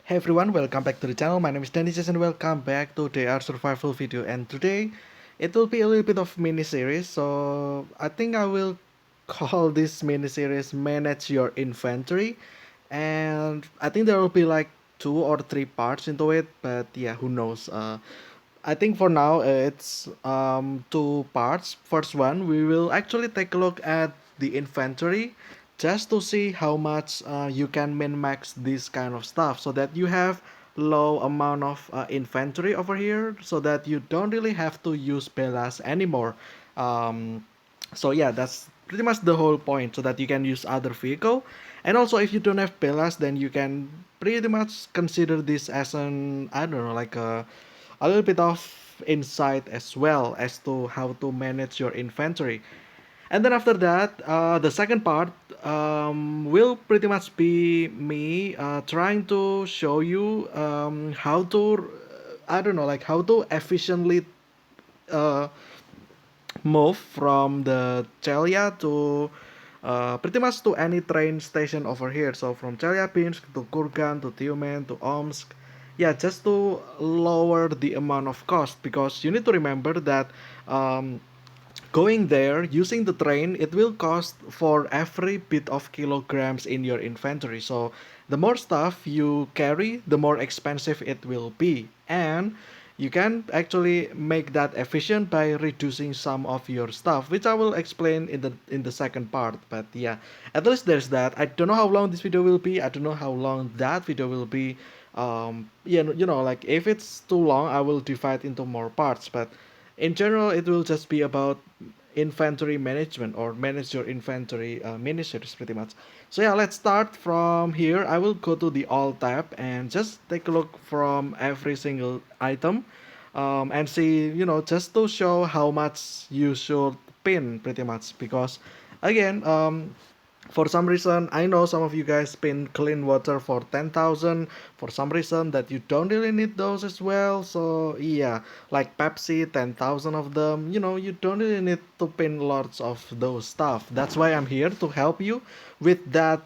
Hey everyone, welcome back to the channel. My name is Dennis and welcome back to the Art Survival video. And today it will be a little bit of mini series. So I think I will call this mini series Manage Your Inventory. And I think there will be like 2 or 3 parts into it, but yeah, who knows. I think for now it's 2 parts. First one, we will actually take a look at the inventory just to see how much you can min max this kind of stuff so that you have low amount of inventory over here so that you don't really have to use Belas anymore. So yeah, that's pretty much the whole point so that you can use other vehicle. And also if you don't have Belas, then you can pretty much consider this as an, I don't know, like a little bit of insight as well as to how to manage your inventory. And then after that, the second part will pretty much be me trying to show you how to, I don't know, like how to efficiently uh, move from the Chelia to pretty much to any train station over here. So from Chelyabinsk to Kurgan to Tyumen to Omsk. Yeah, just to lower the amount of cost because you need to remember that um, going there using the train it will cost for every bit of kilograms in your inventory. So the more stuff you carry, the more expensive it will be. And you can actually make that efficient by reducing some of your stuff, which I will explain in the second part. But yeah, at least there's that. I don't know how long this video will be. I don't know how long that video will be. Yeah, like if it's too long, I will divide into more parts. But in general, it will just be about inventory management or manage your inventory mini series pretty much. So yeah, let's start from here. I will go to the all tab and just take a look from every single item and see, just to show how much you should pin pretty much because again, for some reason I know some of you guys spend clean water for 10,000 for some reason that you don't really need those as well. So yeah, like Pepsi, 10,000 of them, you don't really need to pin lots of those stuff. That's why I'm here to help you with that,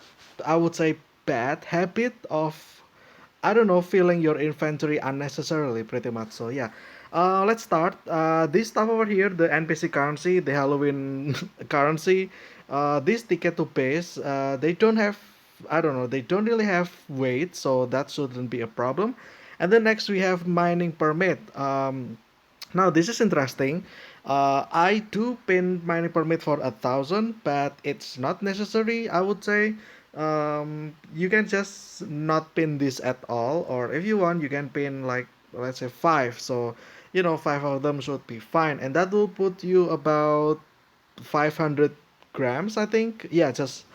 I would say, bad habit of, I don't know, filling your inventory unnecessarily, pretty much. So yeah, let's start. This stuff over here, the NPC currency, the Halloween currency, this ticket to base, they don't have, I don't know, they don't really have weight, so that shouldn't be a problem. And then next we have mining permit. Now this is interesting. I do pin mining permit for 1,000, but it's not necessary. I would say you can just not pin this at all, or if you want, you can pin like let's say five. So 5 of them should be fine, and that will put you about 500 grams, I think. Yeah, just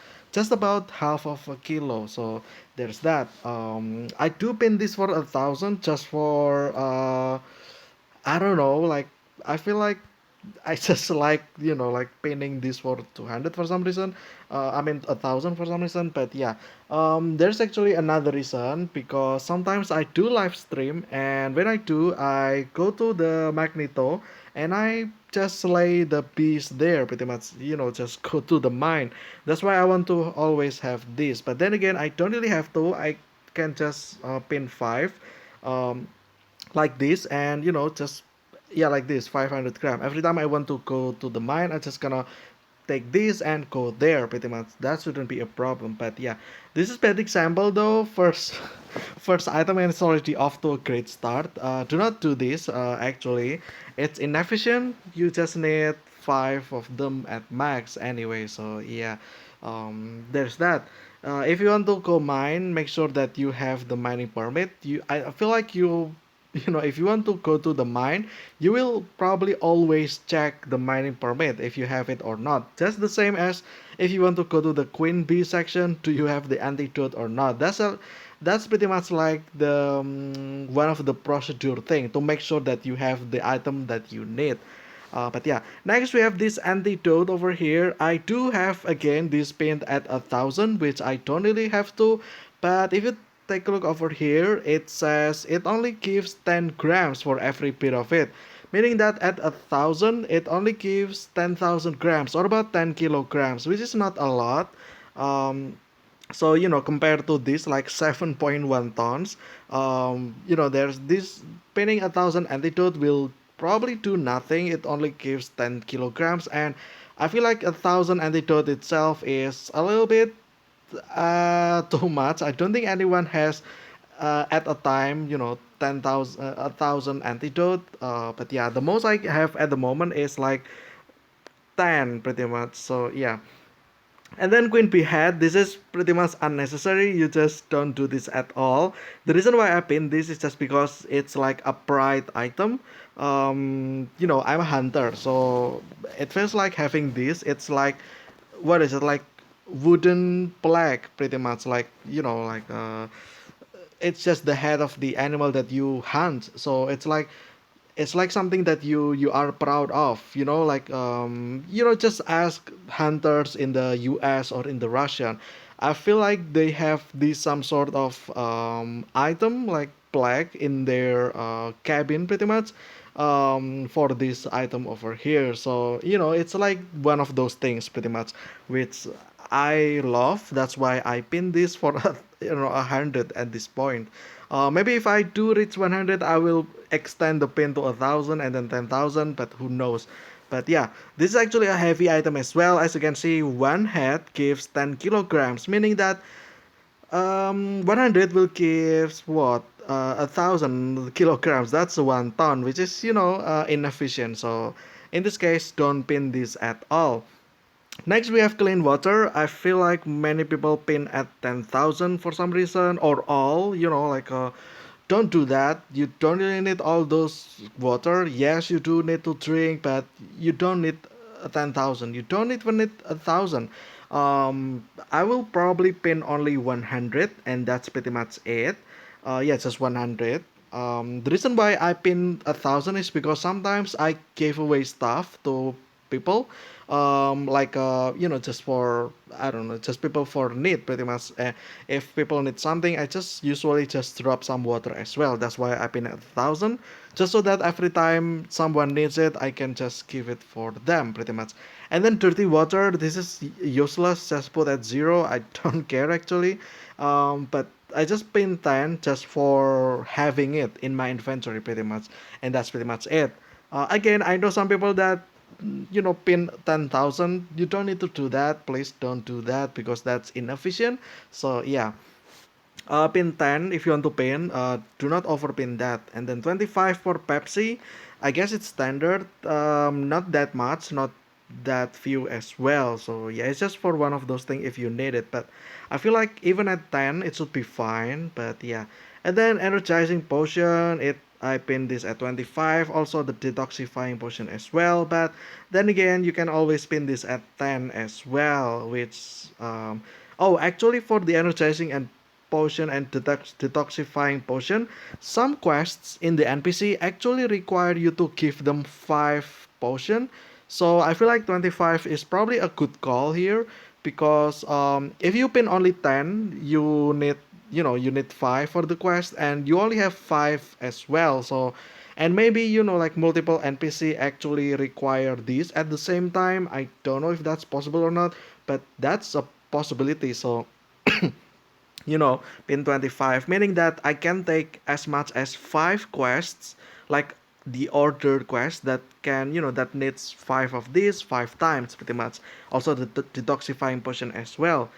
about half of a kilo. So there's that. I do pin this for 1,000 just for I don't know, like I feel like I just like like painting this for 200 for some reason. I mean 1,000 for some reason. But yeah, there's actually another reason because sometimes I do live stream, and when I do, I go to the Magneto and I just lay the beast there pretty much. Just go to the mine. That's why I want to always have this. But then again, I don't really have to. I can just pin five. Um, like this, and just yeah, like this 500 gram every time I want to go to the mine. I just gonna take this and go there pretty much. That shouldn't be a problem. But yeah, this is bad example though. First first item, and it's already off to a great start. Do not do this. Actually, it's inefficient. You just need 5 of them at max anyway. So yeah, there's that. If you want to go mine, make sure that you have the mining permit. I feel like if you want to go to the mine, you will probably always check the mining permit if you have it or not. Just the same as if you want to go to the queen bee section, do you have the antidote or not? That's pretty much like the one of the procedure thing to make sure that you have the item that you need. But yeah, next we have this antidote over here. I do have again this paint at 1,000, which I don't really have to. But if you take a look over here, it says it only gives 10 grams for every bit of it. Meaning that at 1,000, it only gives 10,000 grams or about 10 kilograms, which is not a lot. Um, So compared to this like 7.1 tons, there's this pinning 1,000 antidote will probably do nothing. It only gives 10 kilograms, and I feel like 1,000 antidote itself is a little bit too much. I don't think anyone has at a time 10,000 1,000 antidote. But yeah, the most I have at the moment is like 10 pretty much. So yeah. And then Queen Behead, this is pretty much unnecessary. You just don't do this at all. The reason why I pinned this is just because it's like a pride item. I'm a hunter, so it feels like having this. It's like, what is it, like wooden plaque, pretty much, like it's just the head of the animal that you hunt. So it's like something that you are proud of, like just ask hunters in the US or in the Russian. I feel like they have this some sort of item like plaque in their cabin pretty much, for this item over here. So it's like one of those things pretty much, which I love. That's why I pin this for 100 at this point. Maybe if I do reach 100, I will extend the pin to 1,000 and then 10,000, but who knows. But yeah, this is actually a heavy item as well. As you can see, one head gives 10 kilograms, meaning that 100 will give what, 1,000 kilograms. That's 1 ton, which is inefficient. So in this case, don't pin this at all. Next, we have clean water. I feel like many people pin at 10,000 for some reason, or all, like, don't do that. You don't really need all those water. Yes, you do need to drink, but you don't need 10,000. You don't even need 1,000. I will probably pin only 100, and that's pretty much it. Yeah, just 100. The reason why I pin 1,000 is because sometimes I gave away stuff to people, like just for, I don't know, just people for need pretty much. If people need something, I just usually just drop some water as well. That's why I pin at 1,000, just so that every time someone needs it, I can just give it for them pretty much. And then dirty water, this is useless. Just put at 0. I don't care actually. But I just pin 10 just for having it in my inventory pretty much, and that's pretty much it. Again, I know some people that pin 10,000. You don't need to do that. Please don't do that because that's inefficient. So yeah, pin 10 if you want to pin. Do not overpin that. And then 25 for Pepsi. I guess it's standard. Not that much, not that few as well. So yeah, it's just for one of those things if you need it. But I feel like even at 10 it should be fine. But yeah. And then energizing potion, it I pinned this at 25. Also the detoxifying potion as well. But then again, you can always pin this at 10 as well, which oh, actually for the energizing and potion and detoxifying potion, some quests in the NPC actually require you to give them 5 potion. So I feel like 25 is probably a good call here, because if you pin only 10, you need 5 for the quest, and you only have 5 as well. So, and maybe like multiple NPC actually require these at the same time. I don't know if that's possible or not, but that's a possibility. So pin 25, meaning that I can take as much as 5 quests, like the ordered quest that can, that needs 5 of these 5 times pretty much. Also the detoxifying potion as well.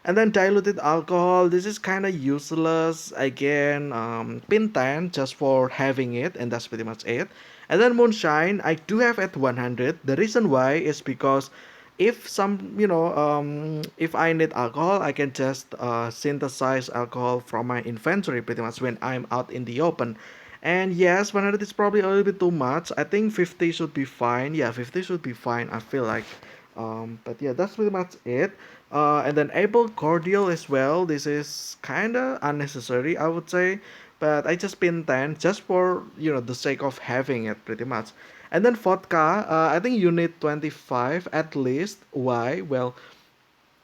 And then diluted alcohol, this is kind of useless. Again, pin 10 just for having it, and that's pretty much it. And then moonshine, I do have at 100. The reason why is because if I need alcohol, I can just synthesize alcohol from my inventory pretty much when I'm out in the open. And yes, 100 is probably a little bit too much. I think 50 should be fine. Yeah, 50 should be fine, I feel like. But yeah, that's pretty much it. And then Able Cordial as well. This is kind of unnecessary, I would say. But I just pin 10 just for, the sake of having it pretty much. And then vodka, I think you need 25 at least. Why? Well,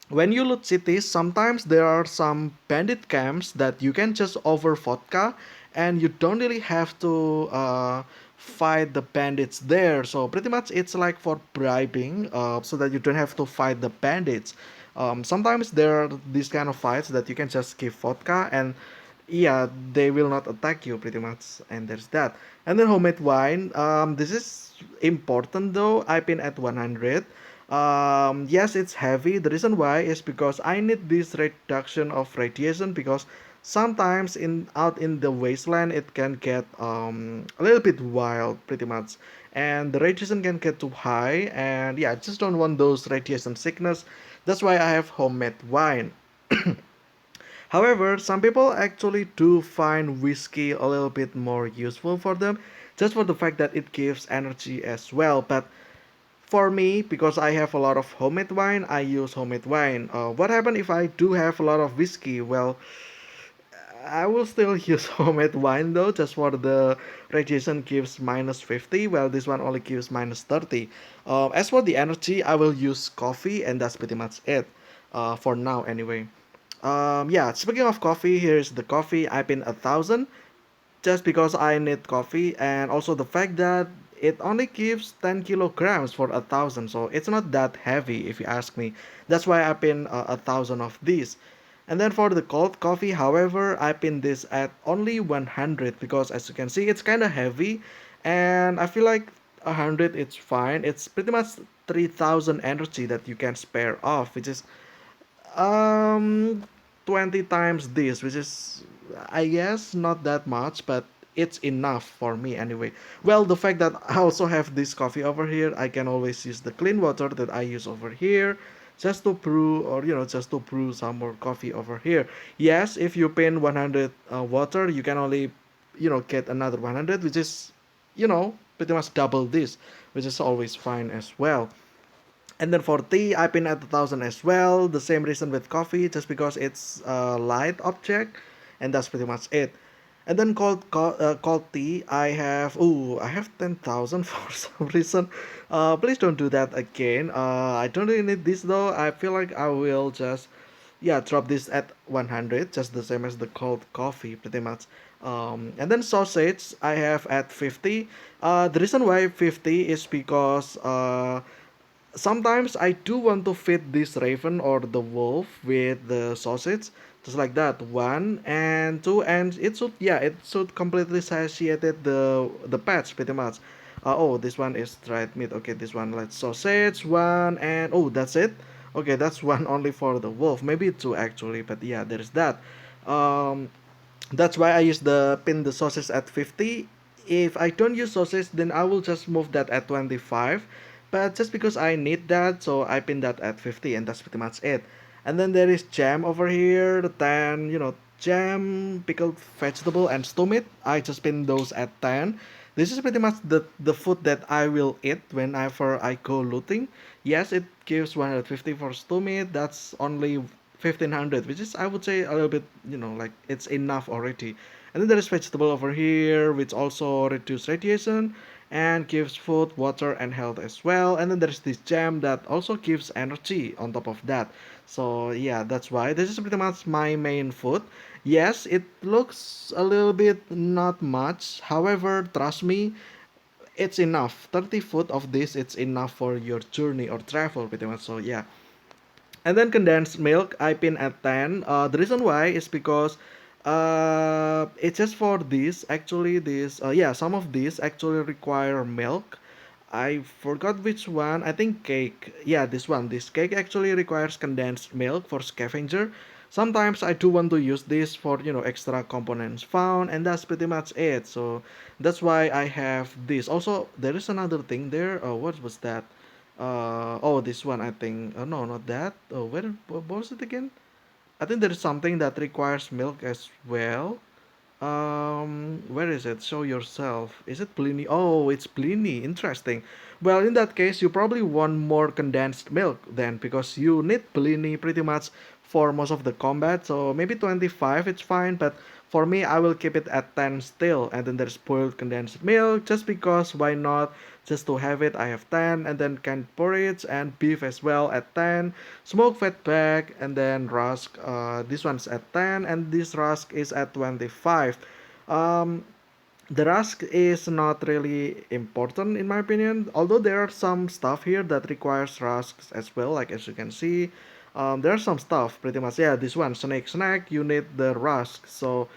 when you loot cities, sometimes there are some bandit camps that you can just over vodka, and you don't really have to fight the bandits there. So pretty much it's like for bribing, so that you don't have to fight the bandits. Sometimes there are these kind of fights that you can just give vodka and yeah, they will not attack you pretty much, and there's that. And then homemade wine, this is important though. I've been at 100. Yes, it's heavy. The reason why is because I need this reduction of radiation, because sometimes in out in the wasteland it can get a little bit wild pretty much, and the radiation can get too high, and yeah, I just don't want those radiation sickness. That's why I have homemade wine. However, some people actually do find whiskey a little bit more useful for them, just for the fact that it gives energy as well. But for me, because I have a lot of homemade wine, I use homemade wine. What happens if I do have a lot of whiskey? Well, I will still use homemade wine though, just for the radiation gives minus 50, well, this one only gives minus 30. As for the energy, I will use coffee, and that's pretty much it for now, anyway. Yeah, speaking of coffee, here's the coffee. I've been 1,000 just because I need coffee, and also the fact that it only gives 10 kilograms for 1,000, so it's not that heavy if you ask me. That's why I pin 1,000 of these. And then for the cold coffee, however, I pin this at only 100, because as you can see, it's kind of heavy, and I feel like 100 it's fine. It's pretty much 3,000 energy that you can spare off, which is um 20 times this, which is, I guess, not that much, but it's enough for me anyway. Well, the fact that I also have this coffee over here, I can always use the clean water that I use over here just to brew, or just to brew some more coffee over here. Yes, if you pin 100 water, you can only get another 100, which is pretty much double this, which is always fine as well. And then for tea, I've been at 1,000 as well. The same reason with coffee, just because it's a light object, and that's pretty much it. And then cold tea, I have 10,000 for some reason. Please don't do that again. I don't really need this though. I feel like I will just yeah drop this at 100, just the same as the cold coffee pretty much. And then sausage, I have at 50. The reason why 50 is because sometimes I do want to feed this raven or the wolf with the sausage, just like that. One and two, and it should completely satiated the pets pretty much. Oh, this one is dried meat. Okay, this one, let's sausage one, and oh, that's it. Okay, that's one only for the wolf. Maybe two actually, but yeah, there's that. Um, that's why I use the pin the sausage at 50. If I don't use sausage, then I will just move that at 25. But just because I need that, so I pin that at 50, and that's pretty much it. And then there is jam over here, then, jam, pickled vegetable, and stew meat. I just pin those at 10. This is pretty much the food that I will eat whenever I go looting. Yes, it gives 150 for stew meat. That's only 1,500, which is, I would say, a little bit, like it's enough already. And then there is vegetable over here, which also reduce radiation and gives food, water, and health as well. And then there's this jam that also gives energy on top of that. So yeah, that's why this is pretty much my main food. Yes, it looks a little bit not much. However, trust me, it's enough. 30 foot of this, it's enough for your journey or travel pretty much. So yeah. And then condensed milk, I pin at 10. The reason why is because it's just for this. Actually, yeah, some of these actually require milk. I forgot which one. I think cake. Yeah, this one. This cake actually requires condensed milk for scavenger. Sometimes I do want to use this for extra components found, and that's pretty much it. So that's why I have this. Also, there is another thing there. What was that? Oh, this one I think. No, not that. Oh, what was it again? I think there is something that requires milk as well. Where is it? Show yourself. Is it Pliny? Oh, it's Pliny. Interesting. Well, in that case, you probably want more condensed milk then, because you need Pliny pretty much for most of the combat. So maybe 25, it's fine. But for me, I will keep it at 10 still. And then there's boiled condensed milk, just because why not? Just to have it, I have 10. And then canned porridge and beef as well at 10. Smoked fatback, and then rusk. This one's at 10, and this rusk is at 25. Um, the rusk is not really important in my opinion, although there are some stuff here that requires rusks as well, like as you can see. There's some stuff pretty much. Yeah, this one, snack, you need the rusk. So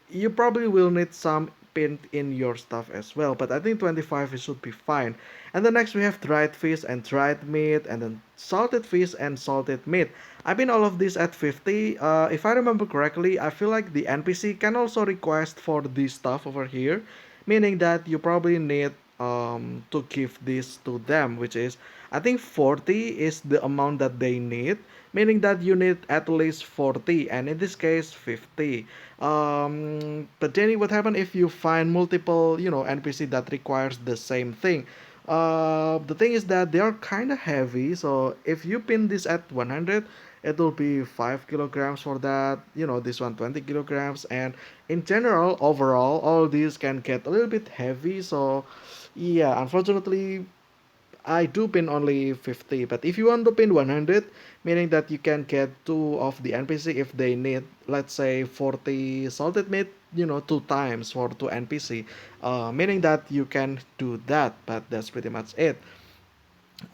you probably will need some paint in your stuff as well, but I think 25 it should be fine. And then next we have dried fish and dried meat, and then salted fish and salted meat. I mean all of this at 50. If I remember correctly, I feel like the NPC can also request for this stuff over here, meaning that you probably need to give this to them, which is I think 40 is the amount that they need, meaning that you need at least 40, and in this case 50. But Jenny, what happens if you find multiple, NPC that requires the same thing? The thing is that they are kind of heavy, so if you pin this at 100, it will be 5 kilograms for that. This one 20 kilograms, and in general, overall, all these can get a little bit heavy. So, yeah, unfortunately, I do pin only 50, but if you want to pin 100, meaning that you can get two of the NPC if they need, let's say, 40 salted meat, two times for two NPC, meaning that you can do that, but that's pretty much it.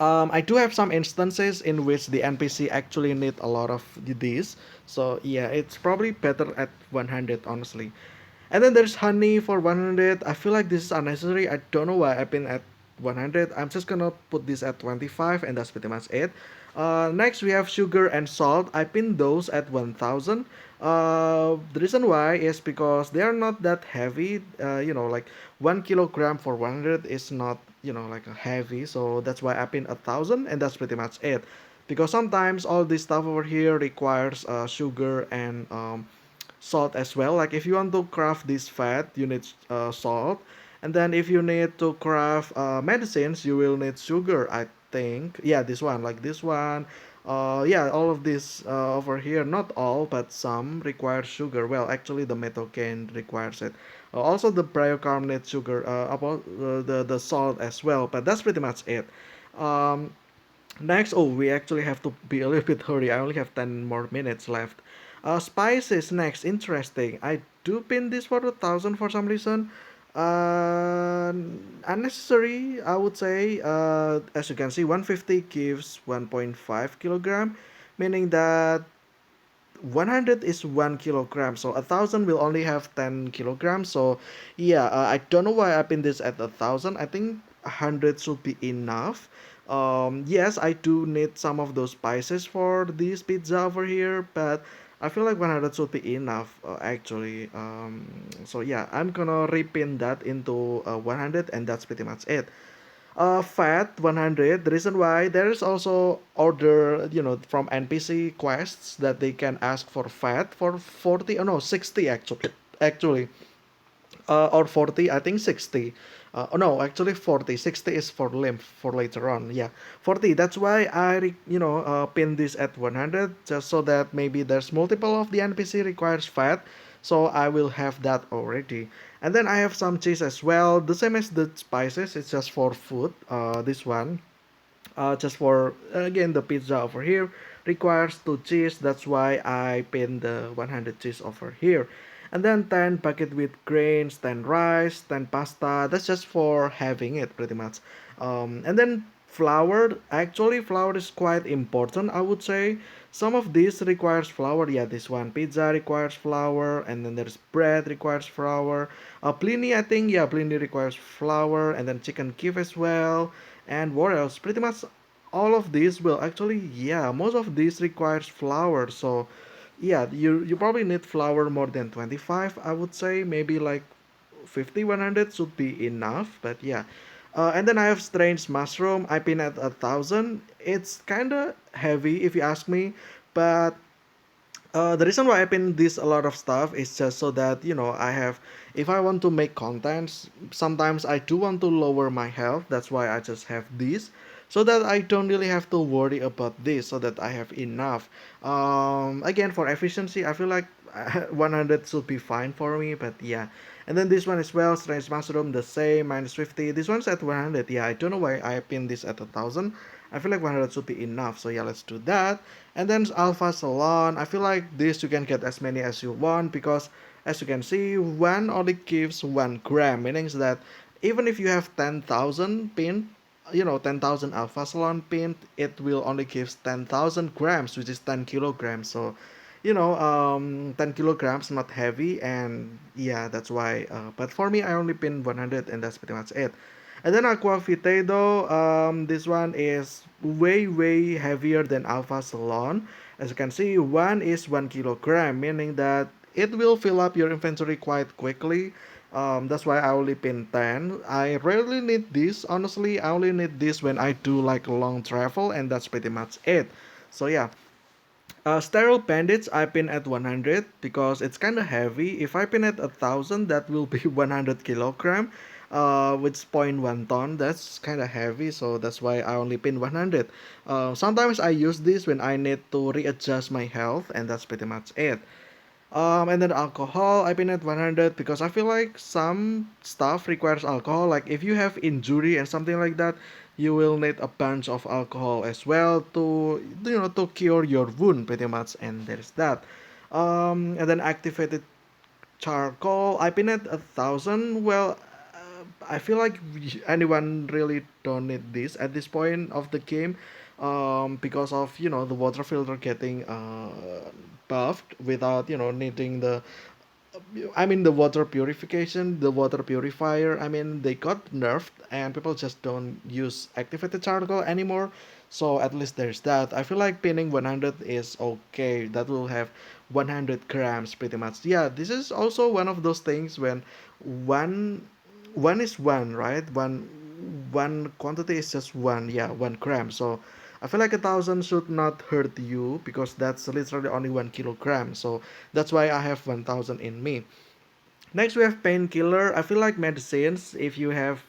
I do have some instances in which the NPC actually need a lot of these, so yeah, it's probably better at 100, honestly. And then there's honey for 100. I feel like this is unnecessary. I don't know why I've been at 100. I'm just gonna put this at 25, and that's pretty much it. Next we have sugar and salt. I pinned those at 1000. The reason why is because they are not that heavy. Like 1 kilogram for 100 is not, like a heavy. So that's why I pinned 1000, and that's pretty much it. Because sometimes all this stuff over here requires sugar and salt as well. Like if you want to craft this fat, you need salt, and then if you need to craft medicines, you will need sugar, I think. Yeah, this one, like this one. Yeah, all of this over here, not all but some require sugar. Well, actually the metal cane requires it. Also the biocarbonate sugar, about the salt as well, but that's pretty much it. um, Next, oh, we actually have to be a little bit hurry. I only have 10 more minutes left. Spices next. Interesting. I do pin this for 1000 for some reason. Uh, Unnecessary, I would say. As you can see, 150 gives 1.5 kilogram, meaning that 100 is 1 kilogram, so 1000 will only have 10 kilograms. So yeah, I don't know why I pin this at 1000. I think 100 should be enough. Yes, I do need some of those spices for this pizza over here, but I feel like 100 should be enough, actually. So yeah, I'm gonna repin that into 100, and that's pretty much it. Fat 100. The reason why there is also order, from NPC quests that they can ask for fat for 40. Oh no, 60 actually. Actually, or 40. I think 60. Oh no, actually 40. 60 is for lymph for later on. Yeah, 40. That's why pin this at 100, just so that maybe there's multiple of the NPC requires fat, so I will have that already. And then I have some cheese as well, the same as the spices. It's just for food. This one, just for again the pizza over here requires 2 cheese. That's why I pin the 100 cheese over here. And then 10 packet with grains, 10 rice, 10 pasta. That's just for having it pretty much. And then flour. Actually, flour is quite important, I would say. Some of these requires flour. Yeah, this one pizza requires flour, and then there's bread requires flour. Pliny, I think, yeah, Pliny requires flour, and then chicken kiev as well. And what else? Pretty much all of these will actually, yeah, most of these requires flour. So yeah, you probably need flour more than 25, I would say. Maybe like 50, 100 should be enough, but yeah. And then I have strange mushroom. I pin at 1000. It's kind of heavy if you ask me, but the reason why I pin this a lot of stuff is just so that I have, if I want to make contents, sometimes I do want to lower my health. That's why I just have this, so that I don't really have to worry about this, so that I have enough. Again, for efficiency, I feel like 100 should be fine for me, but yeah. And then this one as well, strange mushroom, the same, minus 50. This one's at 100. Yeah, I don't know why I pin this at 1000. I feel like 100 should be enough, so yeah, let's do that. And then alpha salon, I feel like this you can get as many as you want, because as you can see, one only gives 1 gram, meaning that even if you have 10,000 pin, 10,000 alpha salon pin, it will only give 10,000 grams, which is 10 kilograms. So 10 kilograms, not heavy, and yeah, that's why. But for me, I only pin 100, and that's pretty much it. And then Aqua Vitae though, this one is way heavier than Alpha Salon. As you can see, one is 1 kilogram, meaning that it will fill up your inventory quite quickly. That's why I only pin 10. I rarely need this, honestly. I only need this when I do like long travel, and that's pretty much it. So yeah, sterile bandage I pin at 100 because it's kind of heavy. If I pin at 1,000, that will be 100 kilogram, which is zero point 0.1 ton. That's kind of heavy, so that's why I only pin 100. Sometimes I use this when I need to readjust my health, and that's pretty much it. And then alcohol, I pin at 100 because I feel like some stuff requires alcohol. Like if you have injury and something like that, you will need a bunch of alcohol as well to cure your wound pretty much. And there's that. And then activated charcoal, I pin at 1,000. Well, I feel like anyone really don't need this at this point of the game, because of the water filter getting buffed without needing the water purification, the water purifier. I mean, they got nerfed, and people just don't use activated charcoal anymore. So at least there's that. I feel like pinning 100 is okay. That will have 100 grams pretty much. Yeah, this is also one of those things when one one is one, right? One quantity is just one, yeah, 1 gram. So I feel like 1,000 should not hurt you because that's literally only 1 kilogram. So that's why I have 1,000 in me. Next we have painkiller. I feel like medicines, if you have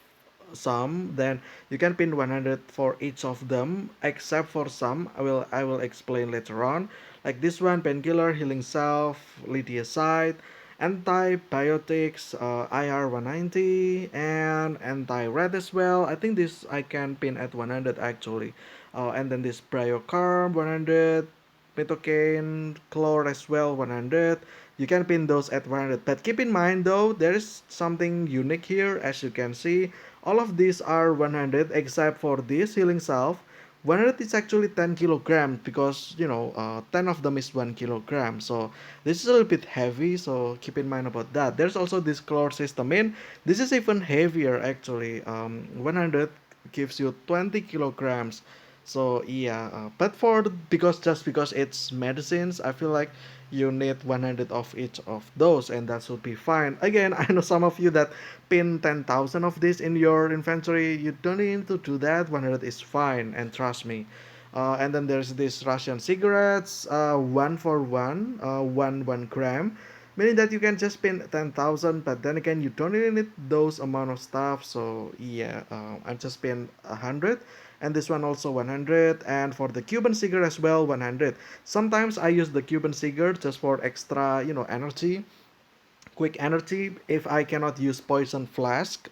some, then you can pin 100 for each of them, except for some I will explain later on. Like this one, painkiller, healing self, Lydiaside, antibiotics, IR 190, and anti-red as well. I think this I can pin at 100 actually. And then this Bryocarb 100, Methocaine, Chlor as well 100. You can pin those at 100, but keep in mind though, there is something unique here. As you can see, all of these are 100 except for this healing salve. 100 is actually 10 kilograms because 10 of them is 1 kilogram, so this is a little bit heavy, so keep in mind about that. There's also this chlorcysteamine. This is even heavier actually. 100 gives you 20 kilograms. So yeah, but just because it's medicines, I feel like you need 100 of each of those, and that should be fine. Again, I know some of you that pin 10,000 of this in your inventory. You don't need to do that. 100 is fine, and trust me. And then there's this Russian cigarettes, one for one, 1 gram, meaning that you can just pin 10,000. But then again, you don't really need those amount of stuff. So yeah, I just pin 100, and this one also 100, and for the Cuban cigar as well 100. Sometimes I use the Cuban cigar just for extra energy, quick energy, if I cannot use poison flask,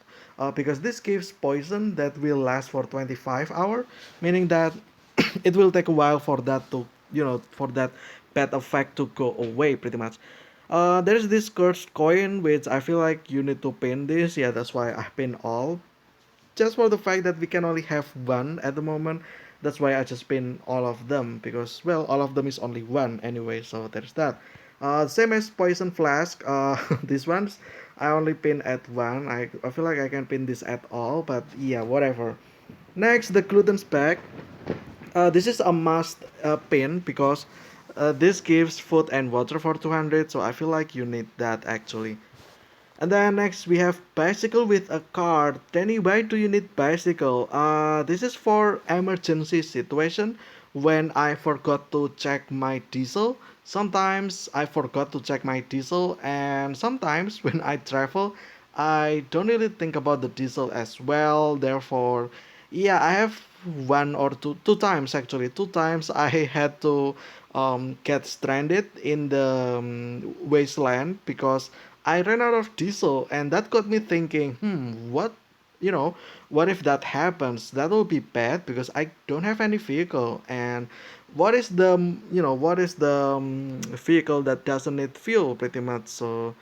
because this gives poison that will last for 25 hours, meaning that it will take a while for that to for that bad effect to go away pretty much. There's this cursed coin which I feel like you need to pin this. Yeah, that's why I pin all, just for the fact that we can only have one at the moment. That's why I just pin all of them, because well, all of them is only one anyway, so there's that. Same as poison flask. These ones I only pin at one. I feel like I can pin this at all, but yeah, whatever. Next, the gluten's pack. This is a must pin because this gives food and water for 200, so I feel like you need that actually. And then next we have bicycle with a card. Danny, why do you need bicycle? This is for emergency situation when I forgot to check my diesel. Sometimes I forgot to check my diesel, and sometimes when I travel, I don't really think about the diesel as well. Therefore, yeah, I have one or two times actually. Two times I had to get stranded in the wasteland because I ran out of diesel, and that got me thinking, you know, what if that happens? That will be bad because I don't have any vehicle. And what is the vehicle that doesn't need fuel pretty much? So,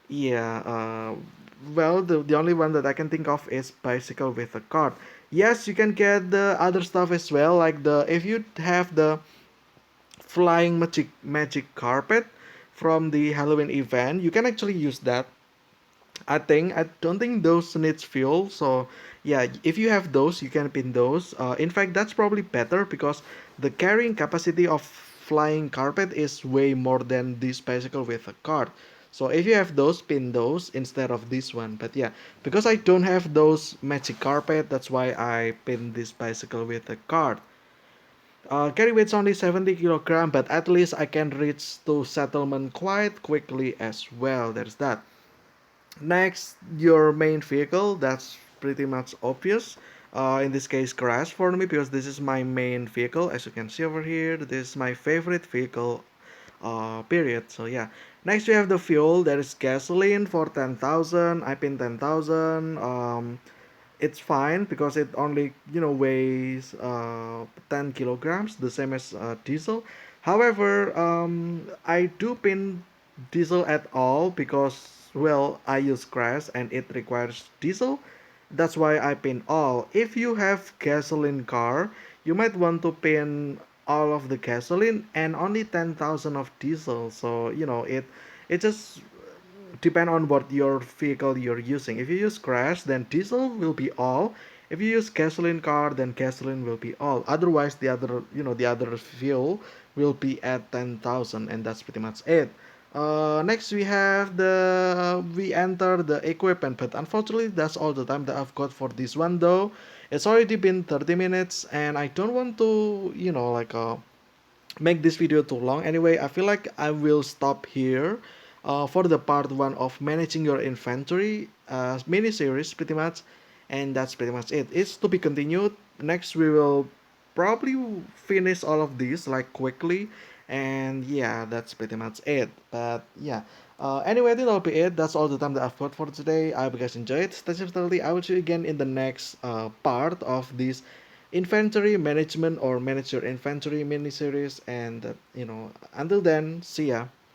yeah, well, the only one that I can think of is bicycle with a cart. Yes, you can get the other stuff as well, like the if you have the flying magic carpet from the Halloween event, you can actually use that. I don't think those needs fuel. So yeah, if you have those, you can pin those. In fact, that's probably better because the carrying capacity of flying carpet is way more than this bicycle with a cart. So if you have those, pin those instead of this one. But yeah, because I don't have those magic carpet, that's why I pin this bicycle with a cart. Carry weight's only 70 kilogram, but at least I can reach to settlement quite quickly as well. There's that. Next, your main vehicle. That's pretty much obvious. In this case, crash for me because this is my main vehicle. As you can see over here, this is my favorite vehicle. Period. So yeah. Next, we have the fuel. There is gasoline for 10,000. I pin 10,000. It's fine because it only weighs 10 kilograms, the same as diesel. However, I do pin diesel at all because, well, I use crash and it requires diesel. That's why I pin all. If you have gasoline car, you might want to pin all of the gasoline and only 10,000 of diesel. So it just depend on what your vehicle you're using. If you use crash, then diesel will be all. If you use gasoline car, then gasoline will be all. Otherwise, the other fuel will be at 10,000, and that's pretty much it. Next, we enter the equipment, but unfortunately, that's all the time that I've got for this one. Though it's already been 30 minutes, and I don't want to, make this video too long. Anyway, I feel like I will stop here for the part one of managing your inventory mini series, pretty much, and that's pretty much it. It's to be continued. Next, we will probably finish all of these like quickly, and yeah, that's pretty much it. But yeah. Anyway, I think that'll be it. That's all the time that I've got for today. I hope you guys enjoyed. Stay safe, stealthy. I will see you again in the next part of this inventory management or manage your inventory mini series. And until then, see ya.